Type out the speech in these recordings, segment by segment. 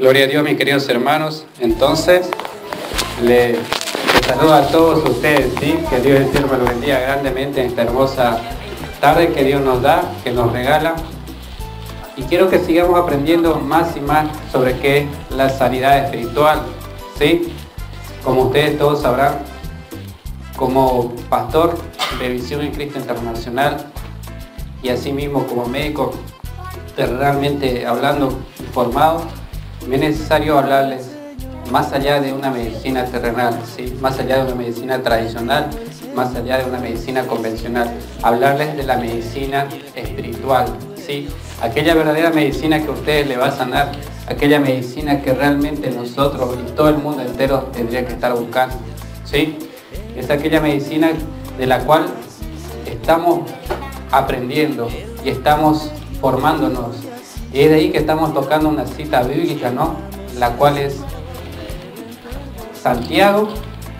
Gloria a Dios, mis queridos hermanos. Entonces, les saludo a todos ustedes, ¿sí? Que Dios el cielo me lo bendiga grandemente en esta hermosa tarde que Dios nos da, que nos regala. Y quiero que sigamos aprendiendo más y más sobre qué es la sanidad espiritual, ¿sí? Como ustedes todos sabrán, como pastor de Visión en Cristo Internacional y asimismo como médico terrenalmente hablando formado, me es necesario hablarles más allá de una medicina terrenal, ¿sí? Más allá de una medicina tradicional, más allá de una medicina convencional, hablarles de la medicina espiritual, ¿sí? Aquella verdadera medicina que a ustedes le va a sanar, aquella medicina que realmente nosotros y todo el mundo entero tendría que estar buscando, ¿sí? Es aquella medicina de la cual estamos aprendiendo y estamos formándonos. Y es de ahí que estamos tocando una cita bíblica, ¿no? La cual es Santiago,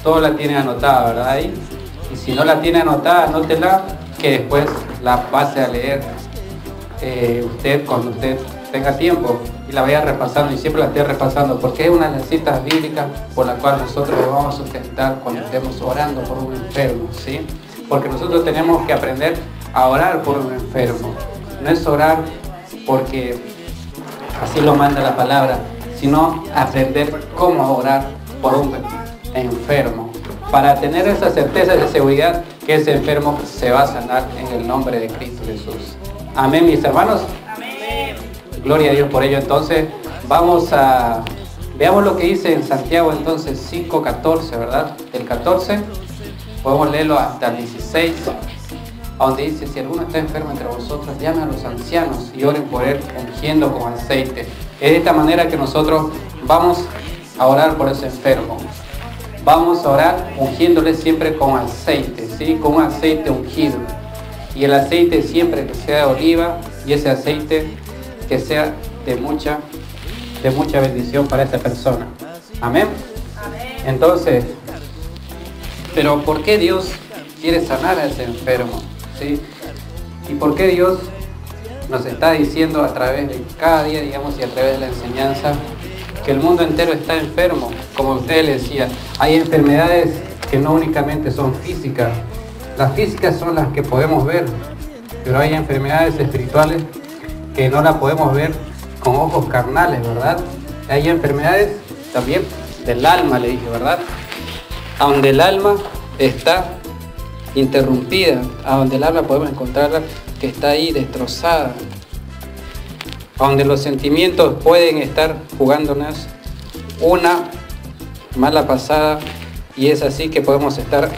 todo la tiene anotada, ¿verdad? Ahí. Y si no la tiene anotada, anótela, que después la pase a leer usted cuando usted tenga tiempo y la vaya repasando, y siempre la esté repasando, porque es una de las citas bíblicas por la cual nosotros lo vamos a sustentar cuando estemos orando por un enfermo, ¿sí? Porque nosotros tenemos que aprender a orar por un enfermo. No es orar porque así lo manda la palabra, sino aprender cómo orar por un enfermo, para tener esa certeza y seguridad que ese enfermo se va a sanar en el nombre de Cristo Jesús. Amén, mis hermanos. Amén. Gloria a Dios por ello. Entonces veamos lo que dice en Santiago entonces 5:14, ¿verdad? Del 14 podemos leerlo hasta el 16, donde dice: si alguno está enfermo entre vosotros, llamen a los ancianos y oren por él, ungiendo con aceite. Es de esta manera que nosotros vamos a orar por ese enfermo. Vamos a orar ungiéndole siempre con aceite, ¿sí? Con un aceite ungido. Y el aceite siempre que sea de oliva, y ese aceite que sea de mucha bendición para esa persona. Amén. Amén. Entonces, pero ¿por qué Dios quiere sanar a ese enfermo? ¿Sí? ¿Y por qué Dios nos está diciendo a través de cada día, digamos, y a través de la enseñanza, que el mundo entero está enfermo? Como usted le decía, hay enfermedades que no únicamente son físicas. Las físicas son las que podemos ver, pero hay enfermedades espirituales que no las podemos ver con ojos carnales, ¿verdad? Hay enfermedades también del alma, le dije, ¿verdad? A donde el alma está interrumpida, a donde el alma podemos encontrarla que está ahí destrozada, a donde los sentimientos pueden estar jugándonos una mala pasada, y es así que podemos estar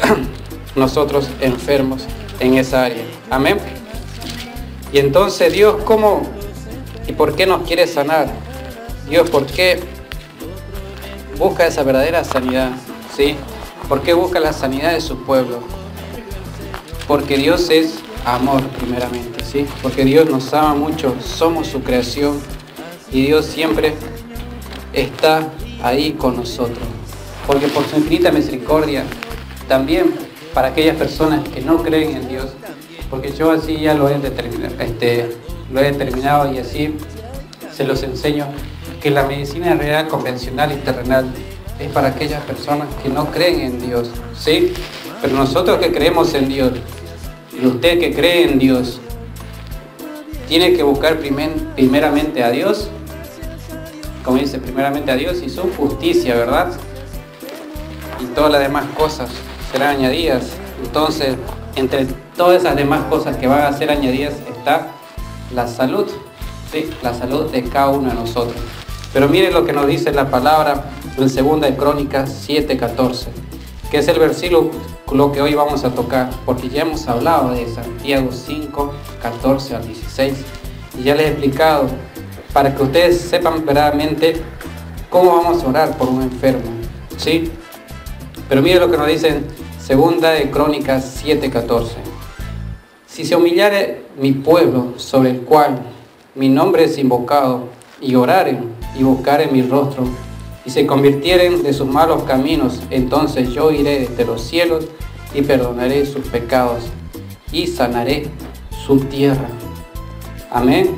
nosotros enfermos en esa área. Amén. Y entonces Dios, ¿cómo y por qué nos quiere sanar? Dios, ¿por qué busca esa verdadera sanidad? ¿Sí? ¿Por qué busca la sanidad de su pueblo? Porque Dios es amor primeramente, ¿sí? Porque Dios nos ama mucho, somos su creación, y Dios siempre está ahí con nosotros. Porque por su infinita misericordia, también para aquellas personas que no creen en Dios, porque yo así ya lo he determinado y así se los enseño, que la medicina real, convencional y terrenal es para aquellas personas que no creen en Dios, ¿sí? Pero nosotros que creemos en Dios, y usted que cree en Dios, tiene que buscar primeramente a Dios, como dice, primeramente a Dios y su justicia, ¿verdad? Y todas las demás cosas serán añadidas. Entonces, entre todas esas demás cosas que van a ser añadidas está la salud, ¿sí? La salud de cada uno de nosotros. Pero miren lo que nos dice la palabra en 2 de Crónicas 7:14, que es el versículo que hoy vamos a tocar, porque ya hemos hablado de Santiago 5:14 al 16, y ya les he explicado para que ustedes sepan verdaderamente cómo vamos a orar por un enfermo, ¿sí? Pero miren lo que nos dice en 2 de Crónicas 7:14. Si se humillare mi pueblo, sobre el cual mi nombre es invocado, y oraren y buscaren mi rostro, y se convirtieren de sus malos caminos, entonces yo iré desde los cielos y perdonaré sus pecados y sanaré su tierra. Amén.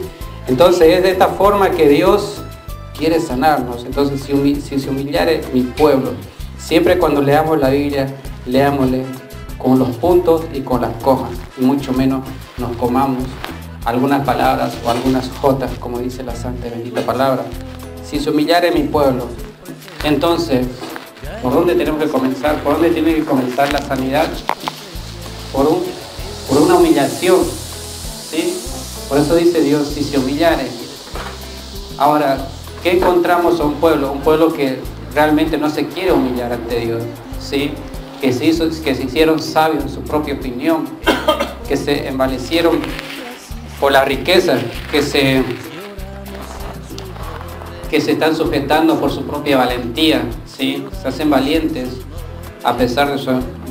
Entonces es de esta forma que Dios quiere sanarnos. Entonces, si se humillare mi pueblo, siempre cuando leamos la Biblia, leámosle con los puntos y con las comas, y mucho menos nos comamos algunas palabras o algunas jotas, como dice la santa y bendita palabra. Si se humillare mi pueblo, entonces, ¿por dónde tenemos que comenzar? ¿Por dónde tiene que comenzar la sanidad? Por una humillación, ¿sí? Por eso dice Dios, si se humillare. Ahora, ¿qué encontramos a un pueblo? Un pueblo que realmente no se quiere humillar ante Dios, ¿sí? Que se hicieron sabios en su propia opinión, que se envalecieron por la riqueza, que se están sujetando por su propia valentía, ¿sí? Se hacen valientes a pesar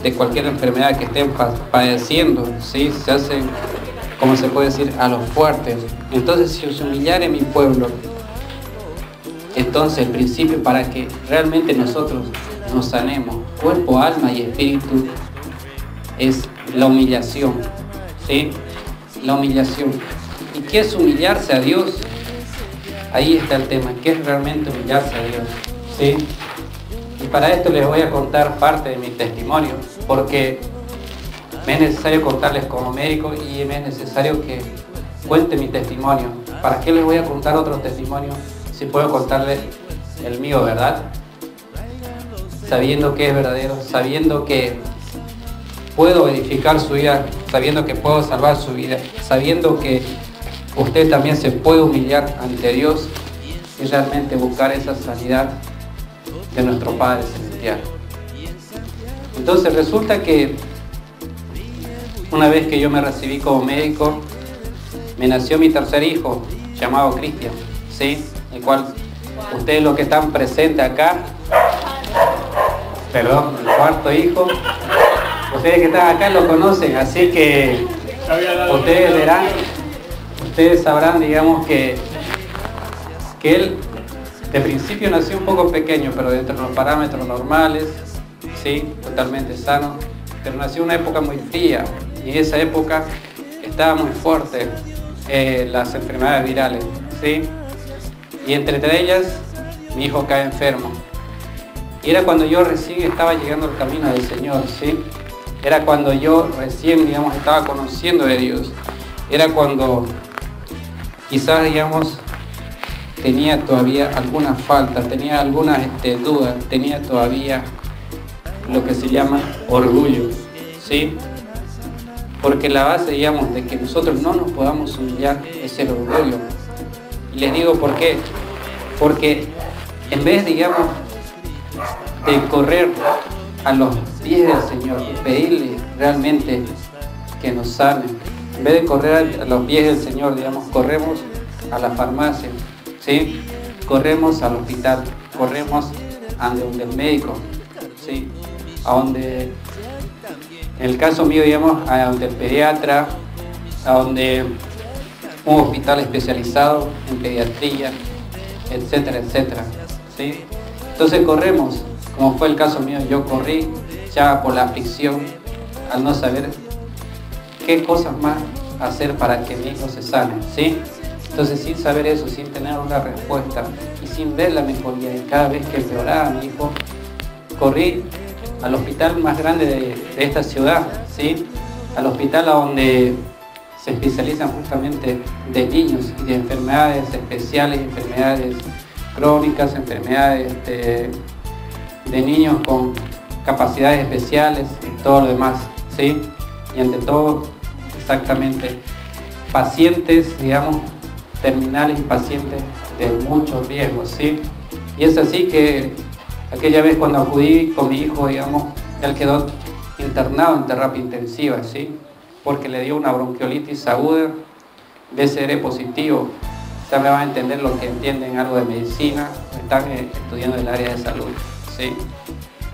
de cualquier enfermedad que estén padeciendo, ¿sí? Se hacen, como se puede decir, a los fuertes. Entonces, si os humillare mi pueblo, entonces el principio para que realmente nosotros nos sanemos, cuerpo, alma y espíritu, es la humillación, ¿sí? La humillación. ¿Y qué es humillarse a Dios? Ahí está el tema, ¿qué es realmente humillarse a Dios? ¿Sí? Y para esto les voy a contar parte de mi testimonio, porque me es necesario contarles como médico y me es necesario que cuente mi testimonio. ¿Para qué les voy a contar otro testimonio si puedo contarles el mío, verdad? Sabiendo que es verdadero, sabiendo que puedo edificar su vida, sabiendo que puedo salvar su vida, sabiendo que usted también se puede humillar ante Dios y realmente buscar esa sanidad de nuestro Padre Celestial. Entonces resulta que una vez que yo me recibí como médico, me nació mi tercer hijo, llamado Cristian, ¿sí? El cual ustedes los que están presentes acá, perdón, el cuarto hijo, ustedes que están acá lo conocen, así que ustedes verán, ustedes sabrán, digamos, que él de principio nació un poco pequeño, pero dentro de los parámetros normales, sí, totalmente sano, pero nació en una época muy fría y en esa época estaba muy fuerte las enfermedades virales, sí, y entre ellas mi hijo cae enfermo. Y era cuando yo recién estaba llegando al camino del Señor, ¿sí? Era cuando yo recién, digamos, estaba conociendo de Dios. Era cuando quizás, digamos, tenía todavía algunas faltas, tenía algunas dudas, tenía todavía lo que se llama orgullo, ¿sí? Porque la base, digamos, de que nosotros no nos podamos humillar es el orgullo. Y les digo por qué. Porque en vez, digamos, de correr a los pies del Señor y pedirle realmente que nos sane, en vez de correr a los pies del Señor, digamos, corremos a la farmacia, ¿sí? Corremos al hospital, corremos a donde el médico, ¿sí? A donde, en el caso mío, digamos, a donde el pediatra, a donde un hospital especializado en pediatría, etcétera, etcétera, ¿sí? Entonces corremos, como fue el caso mío, yo corrí ya por la aflicción, al no saber qué cosas más hacer para que mi hijo se sane, ¿sí? Entonces, sin saber eso, sin tener una respuesta y sin ver la mejoría, y cada vez que empeoraba mi hijo, corrí al hospital más grande de esta ciudad, ¿sí? Al hospital a donde se especializan justamente de niños y de enfermedades especiales, enfermedades crónicas, enfermedades de niños con capacidades especiales y todo lo demás, ¿sí? Y ante todo, exactamente, pacientes, digamos, terminales y pacientes de muchos riesgos, ¿sí? Y es así que aquella vez cuando acudí con mi hijo, digamos, él quedó internado en terapia intensiva, ¿sí? Porque le dio una bronquiolitis aguda, BCR positivo. Ya me van a entender los que entienden algo de medicina, están estudiando el área de salud, ¿sí?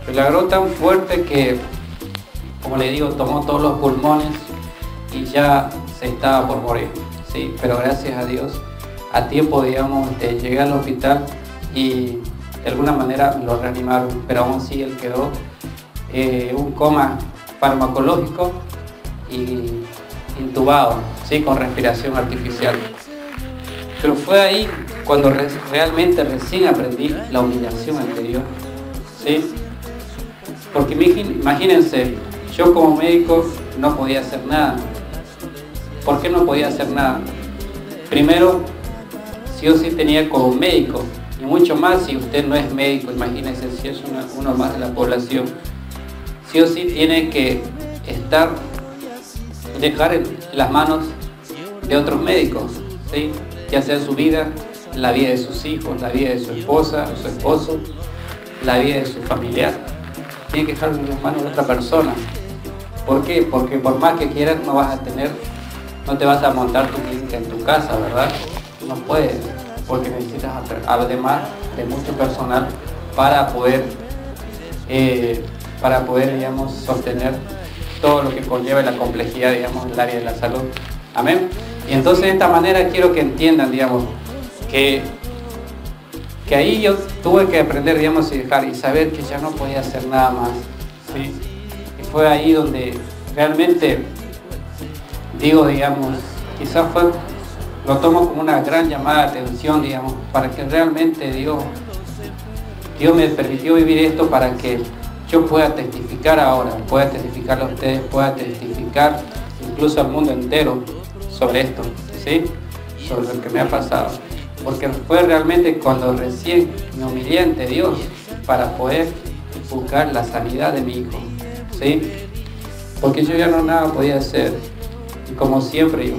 Pero le agarró tan fuerte que, como le digo, tomó todos los pulmones y ya se estaba por morir, ¿sí? Pero gracias a Dios, a tiempo, digamos, llegué al hospital y de alguna manera lo reanimaron, pero aún así él quedó un coma farmacológico y intubado, ¿sí? Con respiración artificial. Pero fue ahí cuando realmente recién aprendí la humillación ante Dios, ¿sí? Porque imagínense, yo como médico no podía hacer nada. ¿Por qué no podía hacer nada? Primero, sí o sí tenía como médico, y mucho más si usted no es médico, imagínense si es uno más de la población, sí o sí tiene que dejar en las manos de otros médicos, ¿sí? Ya sea su vida, la vida de sus hijos, la vida de su esposa o su esposo, la vida de su familiar. Tiene que dejar en las manos de otra persona. ¿Por qué? Porque por más que quieras no te vas a montar tu clínica en tu casa, ¿verdad? No puedes, porque necesitas además de mucho personal para poder, digamos, sostener todo lo que conlleva la complejidad, digamos, del área de la salud. Amén. Y entonces de esta manera quiero que entiendan, digamos, que ahí yo tuve que aprender, digamos, y saber que ya no podía hacer nada más, ¿sí? Y fue ahí donde realmente digo, digamos, quizás lo tomo como una gran llamada de atención, digamos, para que realmente Dios me permitió vivir esto para que yo pueda testificar ahora, pueda testificarle a ustedes, pueda testificar incluso al mundo entero sobre esto, ¿sí? Sobre lo que me ha pasado. Porque fue realmente cuando recién me humillé ante Dios para poder buscar la sanidad de mi hijo, ¿sí? Porque yo ya no nada podía hacer. Y como siempre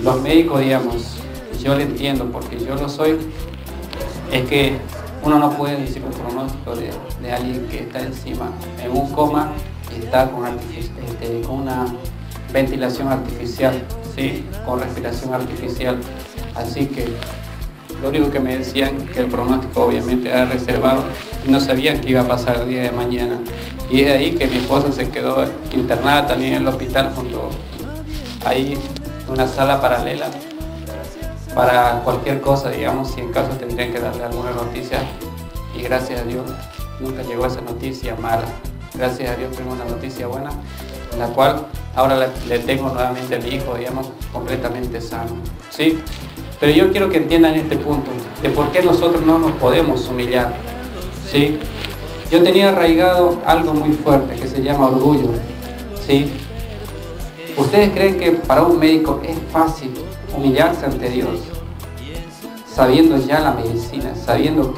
los médicos, digamos, yo le entiendo porque yo lo soy, es que uno no puede decir un pronóstico de alguien que está encima en un coma y está con una ventilación artificial, ¿sí? Con respiración artificial. Así que lo único que me decían que el pronóstico obviamente era reservado y no sabían qué iba a pasar el día de mañana. Y es de ahí que mi esposa se quedó internada también en el hospital junto ahí en una sala paralela para cualquier cosa, digamos, si en caso tendrían que darle alguna noticia. Y gracias a Dios nunca llegó esa noticia mala. Gracias a Dios tengo una noticia buena, en la cual ahora le tengo nuevamente a mi hijo, digamos, completamente sano, ¿sí? Pero yo quiero que entiendan este punto de por qué nosotros no nos podemos humillar, ¿sí? Yo tenía arraigado algo muy fuerte que se llama orgullo, ¿sí? ¿Ustedes creen que para un médico es fácil humillarse ante Dios? Sabiendo ya la medicina, sabiendo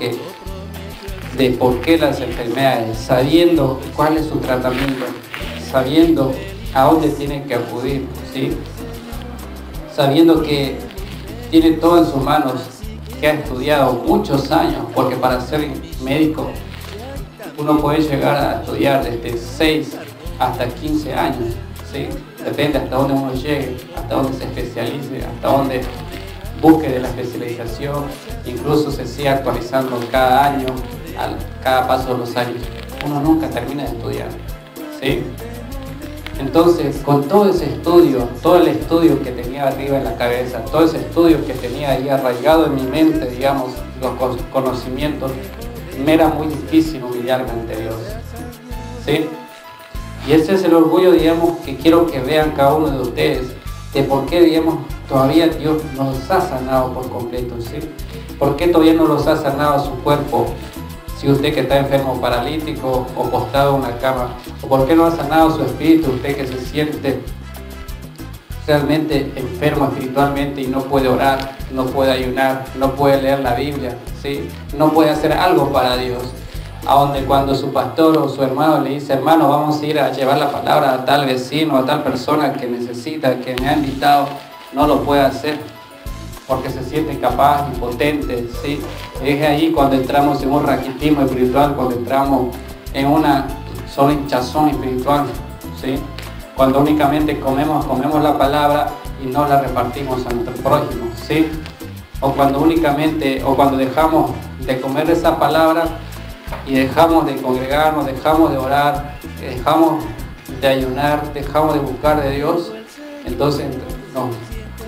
de por qué las enfermedades, sabiendo cuál es su tratamiento, sabiendo a dónde tienen que acudir, ¿sí? Sabiendo que tiene todo en sus manos, que ha estudiado muchos años, porque para ser médico uno puede llegar a estudiar desde 6 hasta 15 años, ¿sí? Depende hasta dónde uno llegue, hasta dónde se especialice, hasta dónde busque de la especialización, incluso se sigue actualizando cada año, cada paso de los años. Uno nunca termina de estudiar, ¿sí? Entonces, con todo ese estudio, todo el estudio que tenía arriba en la cabeza, todo ese estudio que tenía ahí arraigado en mi mente, digamos, los conocimientos, me era muy difícil humillarme ante Dios, ¿sí? Y ese es el orgullo, digamos, que quiero que vean cada uno de ustedes, de por qué, digamos, todavía Dios nos ha sanado por completo, ¿sí? ¿Por qué todavía no los ha sanado su cuerpo? Si usted que está enfermo, paralítico o postrado en una cama, o por qué no ha sanado su espíritu, usted que se siente realmente enfermo espiritualmente y no puede orar, no puede ayunar, no puede leer la Biblia, ¿sí? No puede hacer algo para Dios. A donde cuando su pastor o su hermano le dice, hermano, vamos a ir a llevar la palabra a tal vecino, a tal persona que necesita, que me ha invitado, no lo puede hacer porque se siente incapaz, impotente, ¿sí? Es ahí cuando entramos en un raquitismo espiritual, cuando entramos en una sola hinchazón espiritual, ¿sí? Cuando únicamente comemos la palabra y no la repartimos a nuestro prójimo, ¿sí? O cuando dejamos de comer esa palabra y dejamos de congregarnos, dejamos de orar, dejamos de ayunar, dejamos de buscar de Dios, entonces nos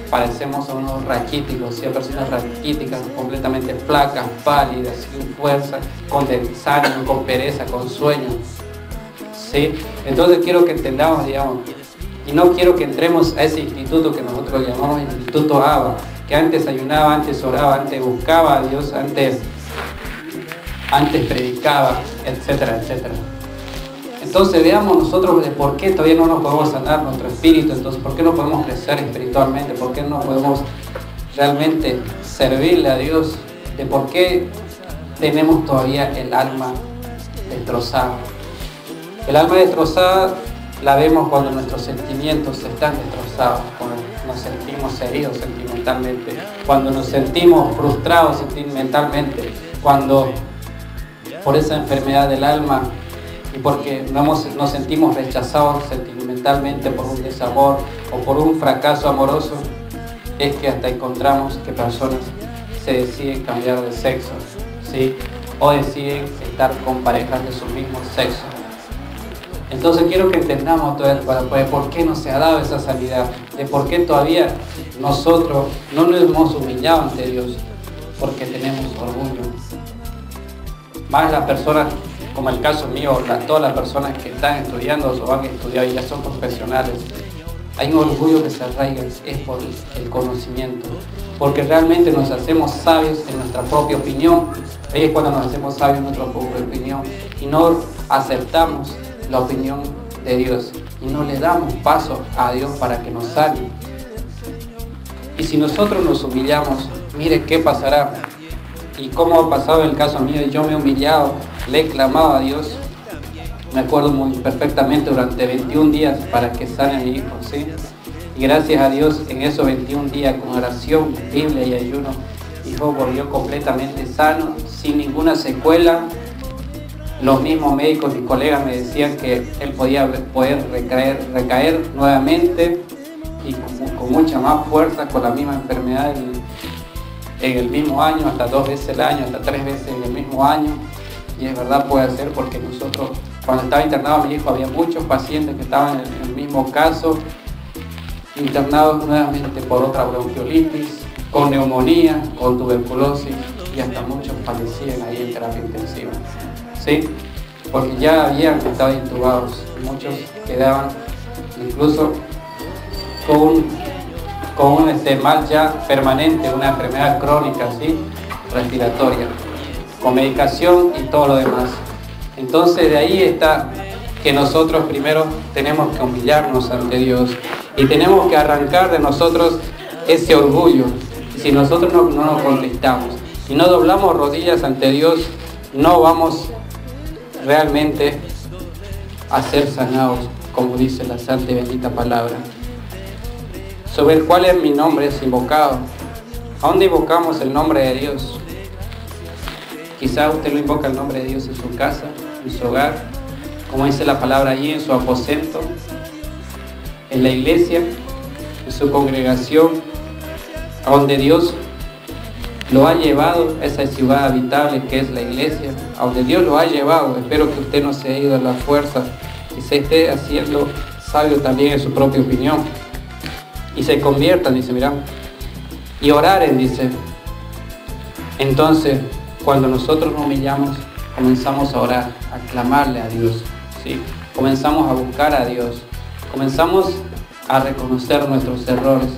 parecemos a unos raquíticos, ¿sí? A personas raquíticas, completamente flacas, pálidas, sin fuerza, con desánimo, con pereza, con sueño, ¿sí? Entonces quiero que entendamos, digamos, y no quiero que entremos a ese instituto que nosotros llamamos Instituto ABA, que antes ayunaba, antes oraba, antes buscaba a Dios, antes predicaba, etcétera, etcétera. Entonces veamos nosotros de por qué todavía no nos podemos sanar nuestro espíritu, entonces por qué no podemos crecer espiritualmente, por qué no podemos realmente servirle a Dios, de por qué tenemos todavía el alma destrozada. El alma destrozada la vemos cuando nuestros sentimientos están destrozados, cuando nos sentimos heridos sentimentalmente, cuando nos sentimos frustrados sentimentalmente, cuando por esa enfermedad del alma y porque nos sentimos rechazados sentimentalmente por un desamor o por un fracaso amoroso, es que hasta encontramos que personas se deciden cambiar de sexo, ¿sí? O deciden estar con parejas de su mismo sexo. Entonces quiero que entendamos todo esto para poder, por qué no se ha dado esa sanidad, de por qué todavía nosotros no nos hemos humillado ante Dios, porque tenemos orgullo. Más las personas, como el caso mío, todas las personas que están estudiando o han estudiado y ya son profesionales, hay un orgullo que se arraiga, es por el conocimiento, porque realmente nos hacemos sabios en nuestra propia opinión. Ahí es cuando nos hacemos sabios en nuestra propia opinión y no aceptamos la opinión de Dios y no le damos paso a Dios para que nos sane. Y si nosotros nos humillamos, mire qué pasará. Y como ha pasado en el caso mío, yo me he humillado, le he clamado a Dios. Me acuerdo muy perfectamente durante 21 días para que sane a mi hijo, ¿sí? Y gracias a Dios en esos 21 días con oración, Biblia y ayuno, mi hijo volvió completamente sano, sin ninguna secuela. Los mismos médicos y colegas me decían que él podía poder recaer nuevamente y con mucha más fuerza con la misma enfermedad en el mismo año, hasta 2 veces al año, hasta 3 veces en el mismo año. Y es verdad, puede ser, porque nosotros, cuando estaba internado mi hijo, había muchos pacientes que estaban en el mismo caso, internados nuevamente por otra bronquiolitis, con neumonía, con tuberculosis, y hasta muchos fallecían ahí en terapia intensiva, ¿sí? Porque ya habían estado intubados, muchos quedaban incluso con un mal ya permanente, una enfermedad crónica, ¿sí? Respiratoria, con medicación y todo lo demás. Entonces de ahí está que nosotros primero tenemos que humillarnos ante Dios y tenemos que arrancar de nosotros ese orgullo. Si nosotros no nos contristamos y no doblamos rodillas ante Dios, no vamos realmente a ser sanados, como dice la santa y bendita palabra, sobre el cual mi nombre es invocado. ¿A dónde invocamos el nombre de Dios? Quizá usted lo invoca el nombre de Dios en su casa, en su hogar, como dice la palabra allí, en su aposento, en la iglesia, en su congregación, a donde Dios lo ha llevado, a esa ciudad habitable que es la iglesia, a donde Dios lo ha llevado. Espero que usted no se haya ido a la fuerza y se esté haciendo sabio también en su propia opinión y se conviertan, dice, mira, y oraren, dice. Entonces, cuando nosotros nos humillamos, comenzamos a orar, a clamarle a Dios, ¿sí? Comenzamos a buscar a Dios, comenzamos a reconocer nuestros errores,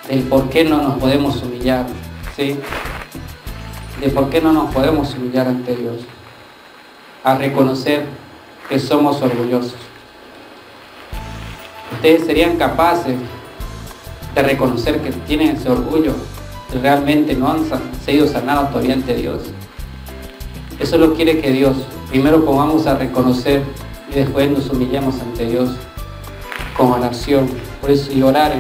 del por qué no nos podemos humillar, ¿sí? De por qué no nos podemos humillar ante Dios, a reconocer que somos orgullosos. Ustedes serían capaces de reconocer que tienen ese orgullo, que realmente no han sido sanados todavía ante Dios. Eso lo quiere que Dios primero pongamos a reconocer y después nos humillemos ante Dios con oración. Por eso, y orar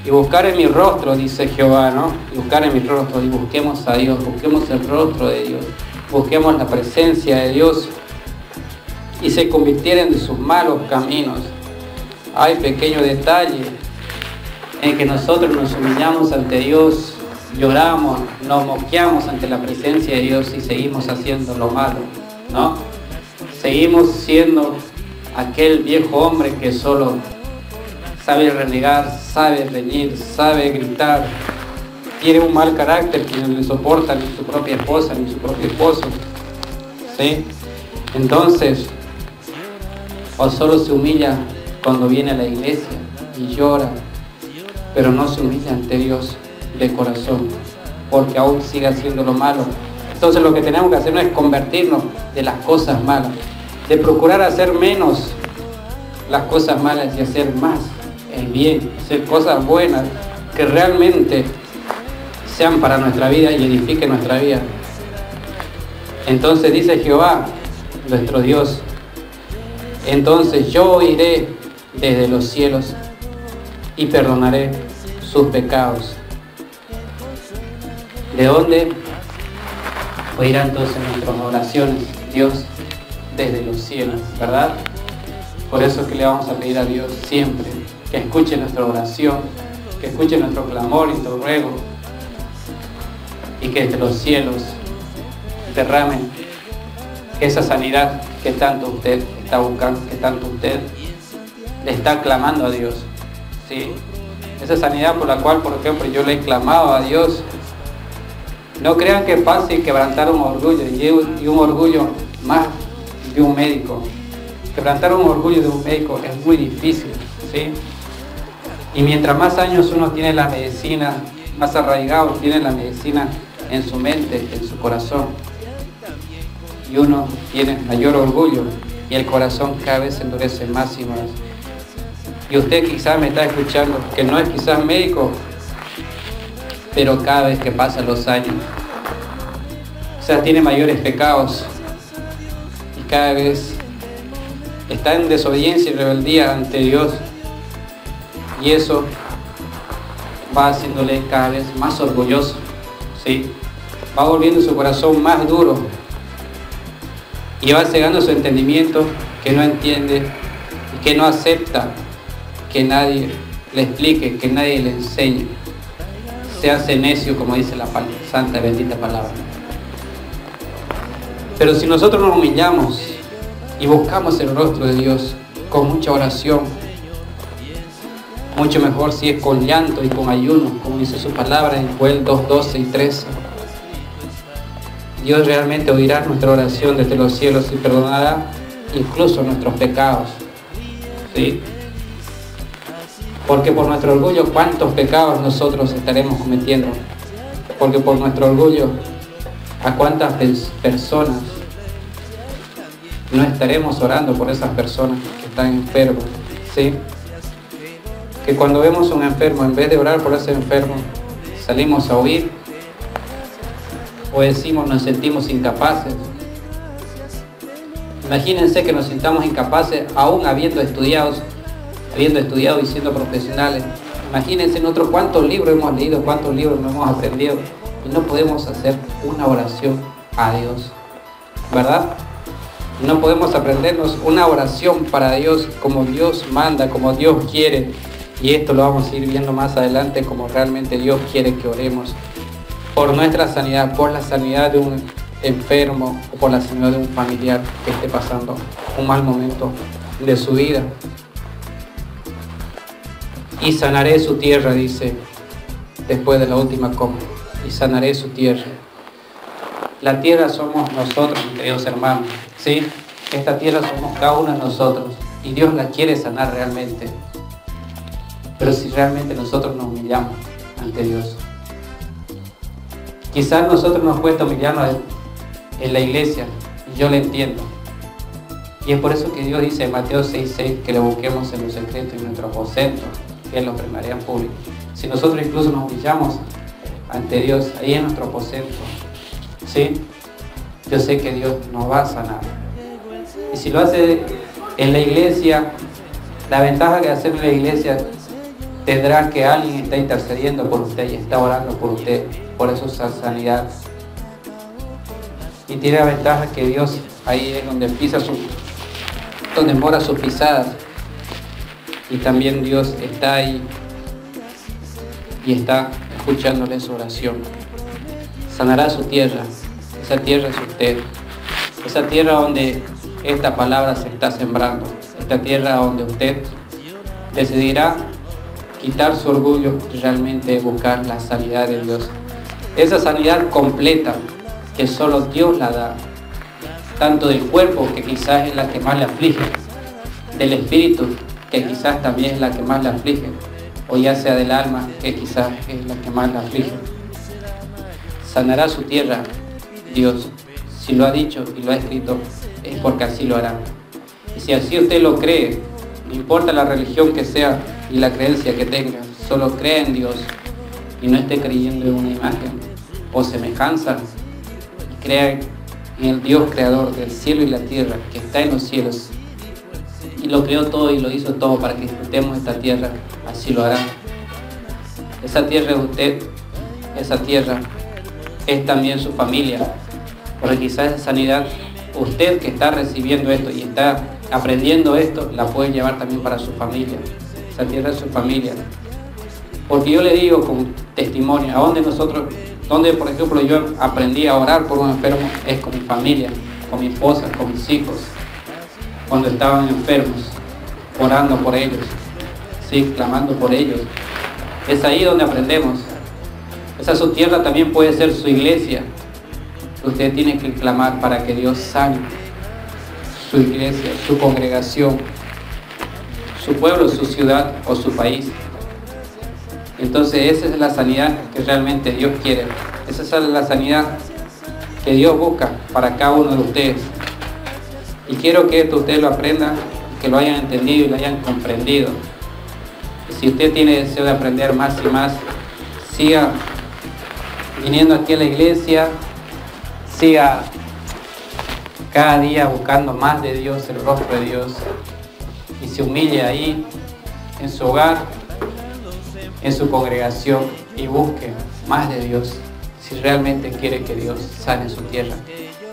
y buscar en mi rostro, dice Jehová, ¿no? Y buscar en mi rostro, y busquemos a Dios, busquemos el rostro de Dios, busquemos la presencia de Dios y se convirtieran de sus malos caminos. Hay pequeño detalle en que nosotros nos humillamos ante Dios, lloramos, nos moqueamos ante la presencia de Dios y seguimos haciendo lo malo, ¿no? Seguimos siendo aquel viejo hombre que solo sabe renegar, sabe reñir, sabe gritar, tiene un mal carácter que no le soporta ni su propia esposa ni su propio esposo, ¿sí? Entonces, o solo se humilla cuando viene a la iglesia y llora, pero no se humilla ante Dios, de corazón, porque aún sigue haciendo lo malo. Entonces lo que tenemos que hacer no es convertirnos de las cosas malas, de procurar hacer menos las cosas malas y hacer más el bien, hacer cosas buenas que realmente sean para nuestra vida y edifiquen nuestra vida. Entonces dice Jehová, nuestro Dios, entonces yo oiré desde los cielos y perdonaré sus pecados. ¿De dónde oirá entonces nuestras oraciones? Dios desde los cielos, ¿verdad? Por eso es que le vamos a pedir a Dios siempre que escuche nuestra oración, que escuche nuestro clamor y nuestro ruego, y que desde los cielos derramen esa sanidad que tanto usted está buscando, que tanto usted le está clamando a Dios, ¿sí? Esa sanidad por la cual, por ejemplo, yo le he clamado a Dios. No crean que es fácil quebrantar un orgullo, y un orgullo más de un médico. Quebrantar un orgullo de un médico es muy difícil, ¿sí? Y mientras más años uno tiene la medicina, más arraigado tiene la medicina en su mente, en su corazón, y uno tiene mayor orgullo y el corazón cada vez se endurece más y más. Y usted quizás me está escuchando, que no es quizás médico, pero cada vez que pasan los años, o sea, tiene mayores pecados y cada vez está en desobediencia y rebeldía ante Dios, y eso va haciéndole cada vez más orgulloso, ¿sí? Va volviendo su corazón más duro y va cegando su entendimiento, que no entiende y que no acepta que nadie le explique, que nadie le enseñe. Se hace necio, como dice la santa y bendita palabra. Pero si nosotros nos humillamos y buscamos el rostro de Dios con mucha oración, mucho mejor si es con llanto y con ayuno, como dice su palabra en Joel 2:12 y 13, Dios realmente oirá nuestra oración desde los cielos y perdonará incluso nuestros pecados, ¿sí? Porque por nuestro orgullo, ¿cuántos pecados nosotros estaremos cometiendo? Porque por nuestro orgullo, ¿a cuántas personas no estaremos orando por esas personas que están enfermas? ¿Sí? Que cuando vemos a un enfermo, en vez de orar por ese enfermo, salimos a huir, o decimos nos sentimos incapaces. Imagínense que nos sintamos incapaces aún habiendo estudiado y siendo profesionales. Imagínense nosotros cuántos libros hemos leído, cuántos libros no hemos aprendido y no podemos hacer una oración a Dios, ¿verdad? No podemos aprendernos una oración para Dios como Dios manda, como Dios quiere, y esto lo vamos a ir viendo más adelante, como realmente Dios quiere que oremos por nuestra sanidad, por la sanidad de un enfermo o por la sanidad de un familiar que esté pasando un mal momento de su vida. Y sanaré su tierra, dice después de la última coma, y sanaré su tierra. La tierra somos nosotros, queridos hermanos, ¿sí? Esta tierra somos cada uno de nosotros y Dios la quiere sanar realmente, pero si realmente nosotros nos humillamos ante Dios. Quizás nosotros nos cuesta humillarnos en la iglesia, y yo lo entiendo, y es por eso que Dios dice en Mateo 6:6 que le busquemos en lo secreto y en nuestro aposento, que Él lo premiará en público. Si nosotros incluso nos humillamos ante Dios ahí en nuestro aposento, ¿sí? Yo sé que Dios nos va a sanar. Y si lo hace en la iglesia, la ventaja que hacer en la iglesia tendrá que alguien está intercediendo por usted y está orando por usted, por eso esa sanidad. Y tiene la ventaja que Dios ahí es donde donde mora sus pisadas. Y también Dios está ahí y está escuchándole su oración. Sanará su tierra. Esa tierra es usted. Esa tierra donde esta palabra se está sembrando. Esta tierra donde usted decidirá quitar su orgullo y realmente buscar la sanidad de Dios. Esa sanidad completa que solo Dios la da. Tanto del cuerpo, que quizás es la que más le aflige, del espíritu, que quizás también es la que más le aflige, o ya sea del alma, que quizás es la que más la aflige. Sanará su tierra, Dios. Si lo ha dicho y lo ha escrito, es porque así lo hará. Y si así usted lo cree, no importa la religión que sea y la creencia que tenga, solo cree en Dios y no esté creyendo en una imagen o semejanza, y crea en el Dios creador del cielo y la tierra, que está en los cielos, y lo creó todo y lo hizo todo para que disfrutemos esta tierra, así lo hará. Esa tierra es usted, esa tierra es también su familia, porque quizás esa sanidad, usted que está recibiendo esto y está aprendiendo esto, la puede llevar también para su familia. Esa tierra es su familia. Porque yo le digo con testimonio, donde por ejemplo yo aprendí a orar por un enfermo, es con mi familia, con mi esposa, con mis hijos, cuando estaban enfermos, orando por ellos, sí, clamando por ellos. Es ahí donde aprendemos. Esa su tierra también puede ser su iglesia. Usted tiene que clamar para que Dios sane su iglesia, su congregación, su pueblo, su ciudad o su país. Entonces esa es la sanidad que realmente Dios quiere. Esa es la sanidad que Dios busca para cada uno de ustedes. Y quiero que esto ustedes lo aprendan, que lo hayan entendido y lo hayan comprendido. Y si usted tiene deseo de aprender más y más, siga viniendo aquí a la iglesia, siga cada día buscando más de Dios, el rostro de Dios, y se humille ahí, en su hogar, en su congregación, y busque más de Dios, si realmente quiere que Dios sane su tierra,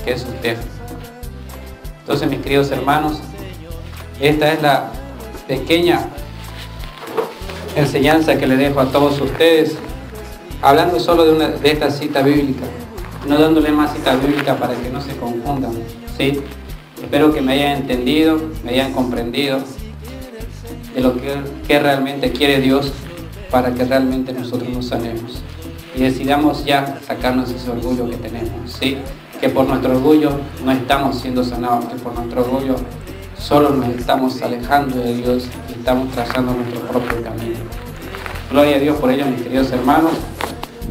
que es usted. Entonces, mis queridos hermanos, esta es la pequeña enseñanza que le dejo a todos ustedes, hablando solo de esta cita bíblica, no dándole más cita bíblica para que no se confundan, ¿sí? Espero que me hayan entendido, me hayan comprendido de lo que realmente quiere Dios, para que realmente nosotros nos sanemos y decidamos ya sacarnos ese orgullo que tenemos, ¿sí? Que por nuestro orgullo no estamos siendo sanados, que por nuestro orgullo solo nos estamos alejando de Dios y estamos trazando nuestro propio camino. Gloria a Dios por ello, mis queridos hermanos.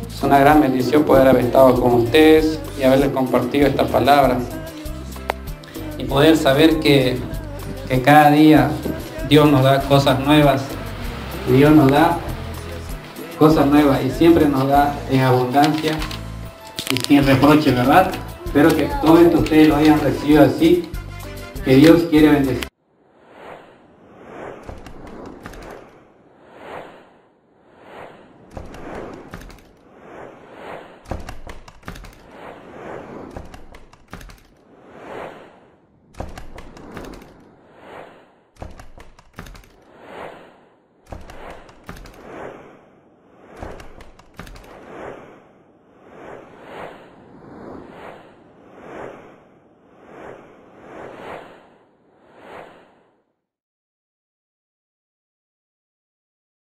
Es una gran bendición poder haber estado con ustedes y haberles compartido esta palabra y poder saber que cada día Dios nos da cosas nuevas, y Dios nos da cosas nuevas y siempre nos da en abundancia y sin reproche, ¿verdad? Espero que todo esto ustedes lo hayan recibido así, que Dios quiere bendecir.